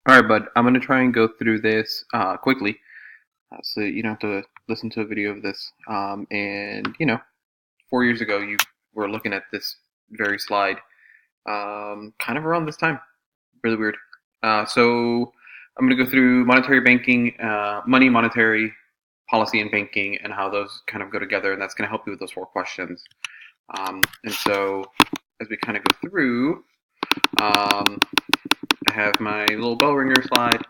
All right, bud. I'm gonna try and go through this quickly, so you don't have to listen to a video of this. And 4 years ago, you were looking at this very slide, kind of around this time. Really weird. So I'm gonna go through monetary banking, money, monetary policy, and banking, and how those kind of go together, and that's gonna help you with those four questions. And so as we kind of go through, I have my little bell ringer slide.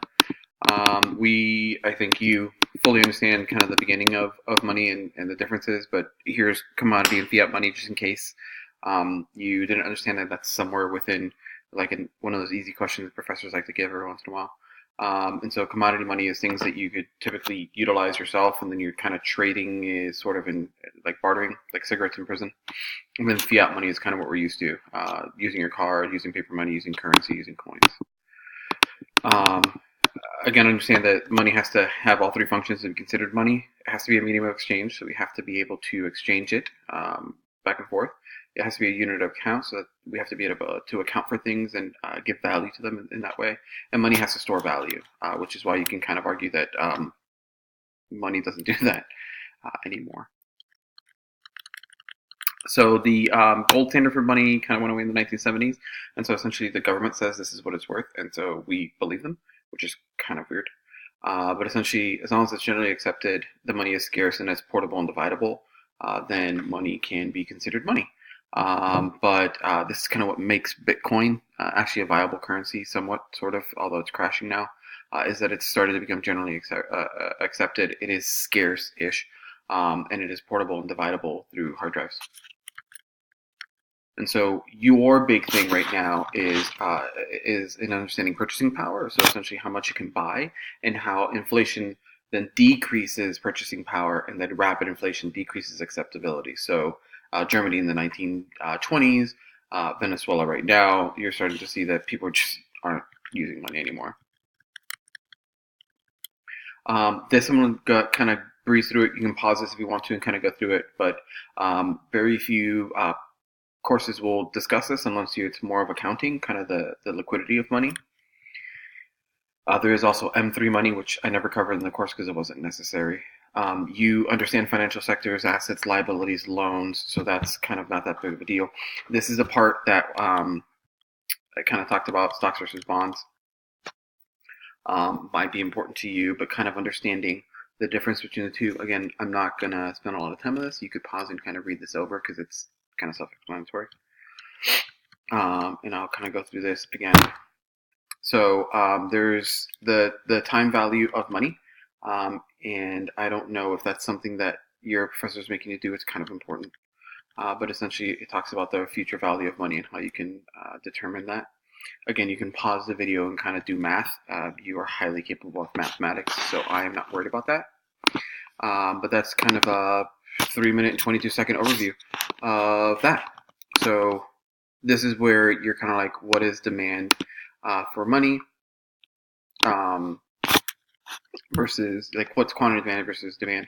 I think you fully understand kind of the beginning of money and the differences, but here's commodity and fiat money just in case you didn't understand that that's somewhere within like in one of those easy questions professors like to give every once in a while. And so commodity money is things that you could typically utilize yourself, and then you're kind of trading is sort of in like bartering, like cigarettes in prison. And then fiat money is kind of what we're used to, using your card, using paper money, using currency, using coins. Um, Again, understand that money has to have all three functions to be considered money. It has to be a medium of exchange, so we have to be able to exchange it back and forth. It has to be a unit of account, so that we have to be able to account for things and give value to them in that way. And money has to store value, which is why you can kind of argue that money doesn't do that anymore. So the gold standard for money kind of went away in the 1970s, and so essentially the government says this is what it's worth, and so we believe them, which is kind of weird. But essentially, as long as it's generally accepted, the money is scarce and it's portable and dividable, then money can be considered money. But this is kind of what makes Bitcoin actually a viable currency, somewhat, sort of, although it's crashing now, is that it's started to become generally accepted. It is scarce-ish, and it is portable and dividable through hard drives. And so your big thing right now is in understanding purchasing power. So essentially how much you can buy and how inflation then decreases purchasing power, and then rapid inflation decreases acceptability. So Germany in the 1920s, Venezuela right now, you're starting to see that people just aren't using money anymore. This I'm going to kind of breeze through it. You can pause this if you want to and kind of go through it, but very few courses will discuss this unless it's more of accounting, kind of the liquidity of money. There is also M3 money, which I never covered in the course because it wasn't necessary. You understand financial sectors, assets, liabilities, loans, so that's kind of not that big of a deal. This is a part that I kind of talked about, stocks versus bonds. Might be important to you, but kind of understanding the difference between the two. Again, I'm not going to spend a lot of time on this. You could pause and kind of read this over because it's kind of self-explanatory. And I'll kind of go through this again. So there's the time value of money, and I don't know if that's something that your professor is making you do. It's kind of important, but essentially it talks about the future value of money and how you can determine that. Again, you can pause the video and kind of do math. You are highly capable of mathematics, so I am not worried about that. But that's kind of a 3-minute and 22-second overview of that. So this is where you're kind of like, what is demand for money versus like what's quantity demand versus demand.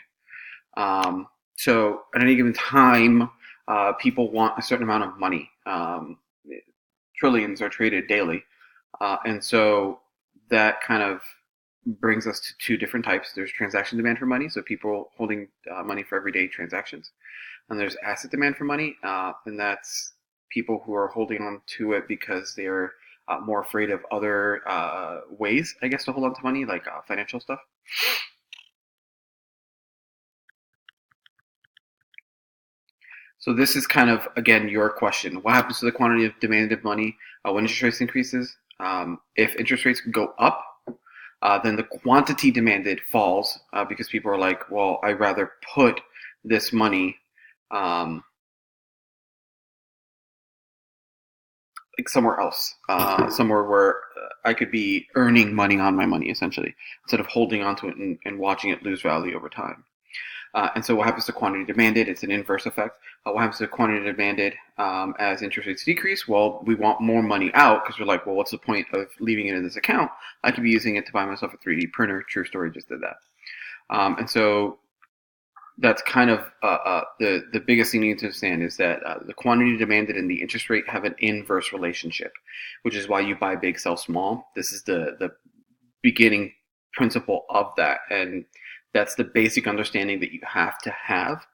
So at any given time, people want a certain amount of money. Trillions are traded daily, and so that kind of brings us to two different types. There's transaction demand for money, so people holding money for everyday transactions. And there's asset demand for money, and that's people who are holding on to it because they're more afraid of other ways, I guess, to hold on to money, like financial stuff. So this is kind of, again, your question. What happens to the quantity of demanded money when interest rates increases? If interest rates go up, then the quantity demanded falls because people are like, well, I'd rather put this money like somewhere else, somewhere where I could be earning money on my money, essentially, instead of holding onto it and watching it lose value over time. And so what happens to quantity demanded? It's an inverse effect. What happens to quantity demanded as interest rates decrease? Well, we want more money out because we're like, well, what's the point of leaving it in this account? I could be using it to buy myself a 3D printer. True story, just did that. And so that's kind of the biggest thing you need to understand is that the quantity demanded and the interest rate have an inverse relationship, which is why you buy big, sell small. This is the beginning principle of that, and that's the basic understanding that you have to have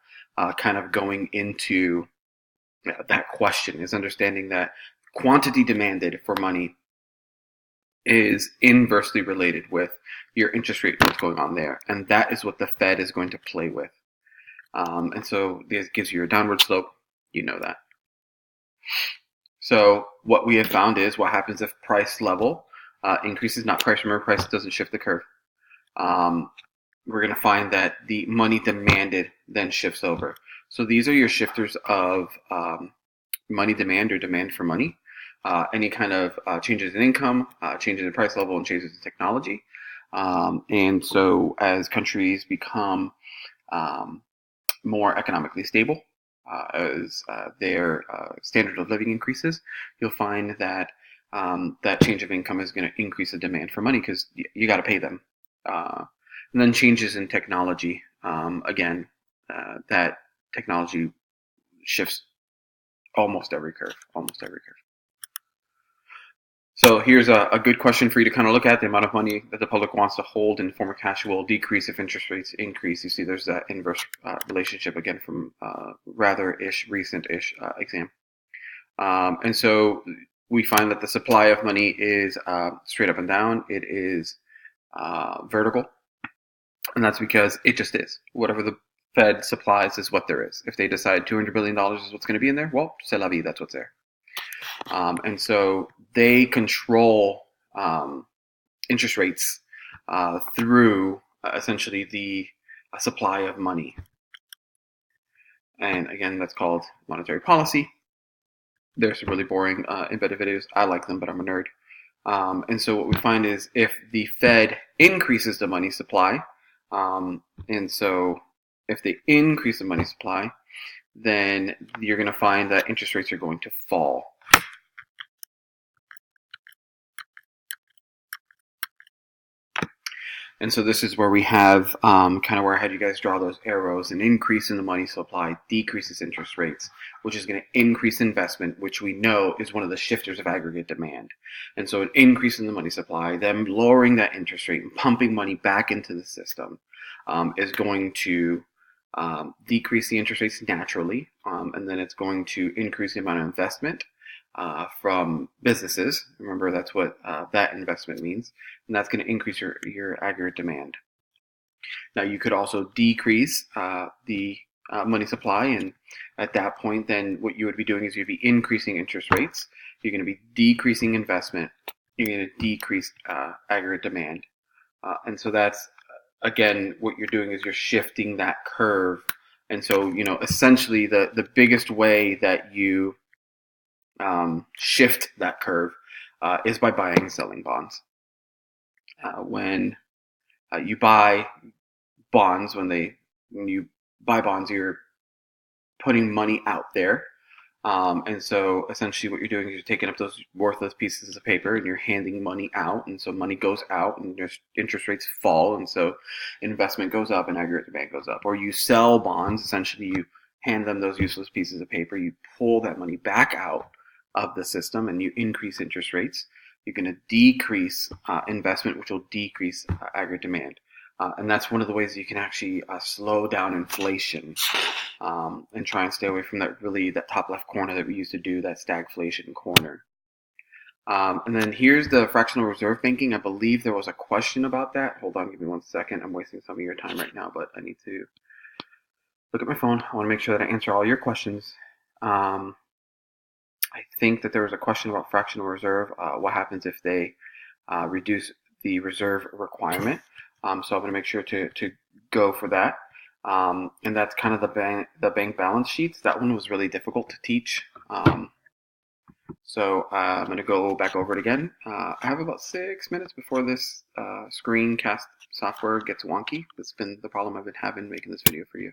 kind of going into that question, is understanding that quantity demanded for money is inversely related with your interest rate, what's going on there. And that is what the Fed is going to play with. And so this gives you a downward slope. You know that. So what we have found is what happens if price level increases, not price. Remember, price doesn't shift the curve. We're going to find that the money demanded then shifts over. So these are your shifters of money demand or demand for money. Any kind of changes in income, changes in price level, and changes in technology. And so as countries become more economically stable, as their standard of living increases, you'll find that that change of income is going to increase the demand for money because you got to pay them. And then changes in technology, again, that technology shifts almost every curve. So here's a good question for you to kind of look at. The amount of money that the public wants to hold in the form of cash will decrease if interest rates increase. You see there's that inverse relationship again from recent-ish exam. And so we find that the supply of money is straight up and down. It is vertical. And that's because it just is. Whatever the Fed supplies is what there is. If they decide $200 billion is what's going to be in there, well, c'est la vie, that's what's there. And so they control interest rates through essentially the supply of money. And again, that's called monetary policy. There's some really boring embedded videos. I like them, but I'm a nerd. And so what we find is if the Fed increases the money supply, and so if they increase the money supply, then you're going to find that interest rates are going to fall. And so this is where we have kind of where I had you guys draw those arrows. An increase in the money supply decreases interest rates, which is going to increase investment, which we know is one of the shifters of aggregate demand. And so an increase in the money supply, them lowering that interest rate and pumping money back into the system is going to decrease the interest rates naturally. And then it's going to increase the amount of investment from businesses. Remember, that's what that investment means. And that's going to increase your aggregate demand. Now, you could also decrease the money supply. And at that point, then what you would be doing is you'd be increasing interest rates. You're going to be decreasing investment. You're going to decrease aggregate demand. And so that's, again, what you're doing is you're shifting that curve. And so, essentially the biggest way that you shift that curve is by buying and selling bonds. When you buy bonds, when you buy bonds, you're putting money out there. And so essentially what you're doing is you're taking up those worthless pieces of paper and you're handing money out. And so money goes out and your interest rates fall. And so investment goes up and aggregate demand goes up. Or you sell bonds, essentially you hand them those useless pieces of paper. You pull that money back out of the system and you increase interest rates. You're going to decrease investment, which will decrease aggregate demand. And that's one of the ways you can actually slow down inflation and try and stay away from that top left corner that we used to do, that stagflation corner. And then here's the fractional reserve banking. I believe there was a question about that. Hold on, give me 1 second. I'm wasting some of your time right now, but I need to look at my phone. I want to make sure that I answer all your questions. I think that there was a question about fractional reserve. What happens if they reduce the reserve requirement? So I'm going to make sure to go for that. And that's kind of the bank balance sheets. That one was really difficult to teach. So I'm going to go back over it again. I have about 6 minutes before this screencast software gets wonky. That's been the problem I've been having making this video for you.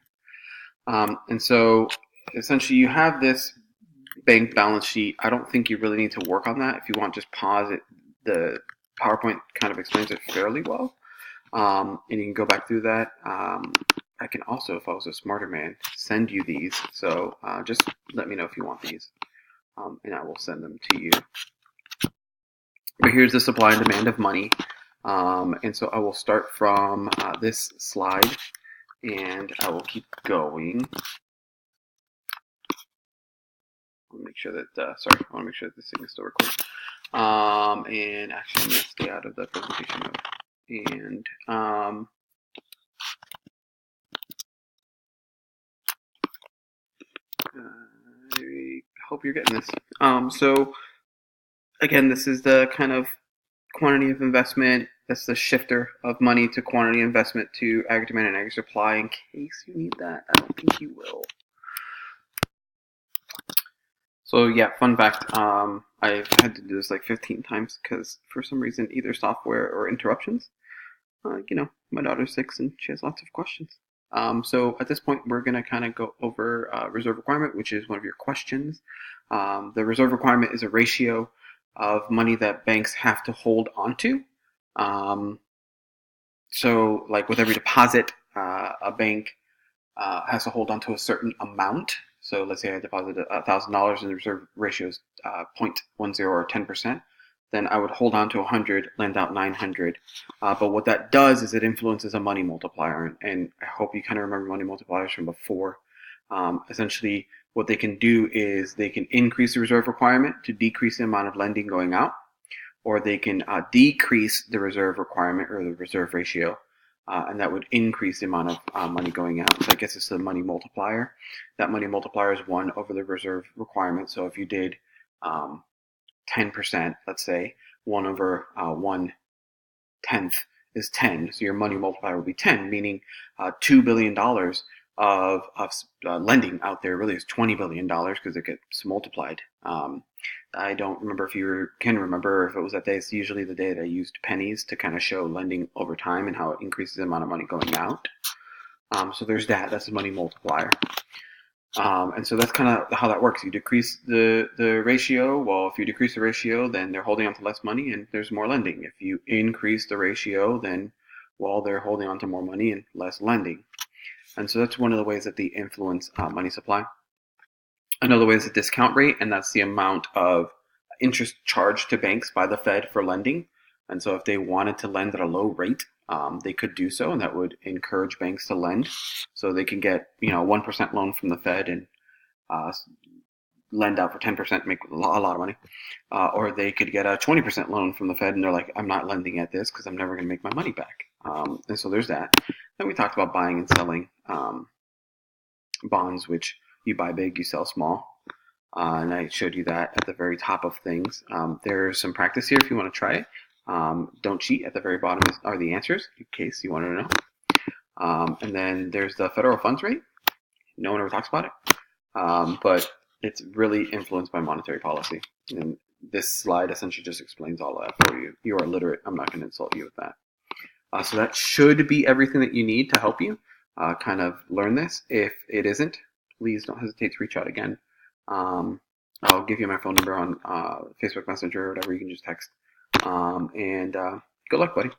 And so essentially you have this bank balance sheet. I don't think you really need to work on that. If you want, just pause it. The PowerPoint kind of explains it fairly well. And you can go back through that. I can also, if I was a smarter man, send you these. So just let me know if you want these, and I will send them to you. But here's the supply and demand of money. And so I will start from this slide, and I will keep going. I'll make sure that, sorry, I want to make sure that this thing is still recording. And actually, I'm going to stay out of the presentation mode. And I hope you're getting this. So again, this is the kind of quantity of investment. That's the shifter of money to quantity investment to aggregate demand and aggregate supply. In case you need that, I don't think you will. So yeah, fun fact, I've had to do this like 15 times because for some reason, either software or interruptions. My daughter's 6 and she has lots of questions. So at this point, we're going to kind of go over reserve requirement, which is one of your questions. The reserve requirement is a ratio of money that banks have to hold onto. So like with every deposit, a bank has to hold on to a certain amount. So let's say I deposited $1,000 and the reserve ratio is 0.10 or 10%. Then I would hold on to 100, lend out 900. But what that does is it influences a money multiplier. And I hope you kind of remember money multipliers from before. Essentially, what they can do is they can increase the reserve requirement to decrease the amount of lending going out, or they can decrease the reserve requirement or the reserve ratio, and that would increase the amount of money going out. So I guess it's the money multiplier. That money multiplier is 1 over the reserve requirement. So if you did 10%, let's say, 1 over 1/10 is 10. So your money multiplier would be 10, meaning $2 billion of lending out there really is $20 billion because it gets multiplied. I don't remember if you can remember if it was that day. It's usually the day that I used pennies to kind of show lending over time and how it increases the amount of money going out. So there's that. That's the money multiplier. And so that's kind of how that works. You decrease the ratio. Well, if you decrease the ratio, then they're holding on to less money and there's more lending. If you increase the ratio, then, well, they're holding on to more money and less lending. And so that's one of the ways that they influence money supply. Another way is the discount rate, and that's the amount of interest charged to banks by the Fed for lending. And so if they wanted to lend at a low rate, they could do so, and that would encourage banks to lend. So they can get, 1% loan from the Fed and lend out for 10%, make a lot of money. Or they could get a 20% loan from the Fed, and they're like, I'm not lending at this because I'm never going to make my money back. And so there's that. Then we talked about buying and selling bonds, which you buy big, you sell small. And I showed you that at the very top of things. There's some practice here if you want to try it. Don't cheat. At the very bottom are the answers in case you want to know. And then there's the federal funds rate. No one ever talks about it. But it's really influenced by monetary policy. And this slide essentially just explains all of that for you. You are literate. I'm not going to insult you with that. So that should be everything that you need to help you kind of learn this. If it isn't, please don't hesitate to reach out again. I'll give you my phone number on Facebook Messenger or whatever. You can just text. And good luck, buddy.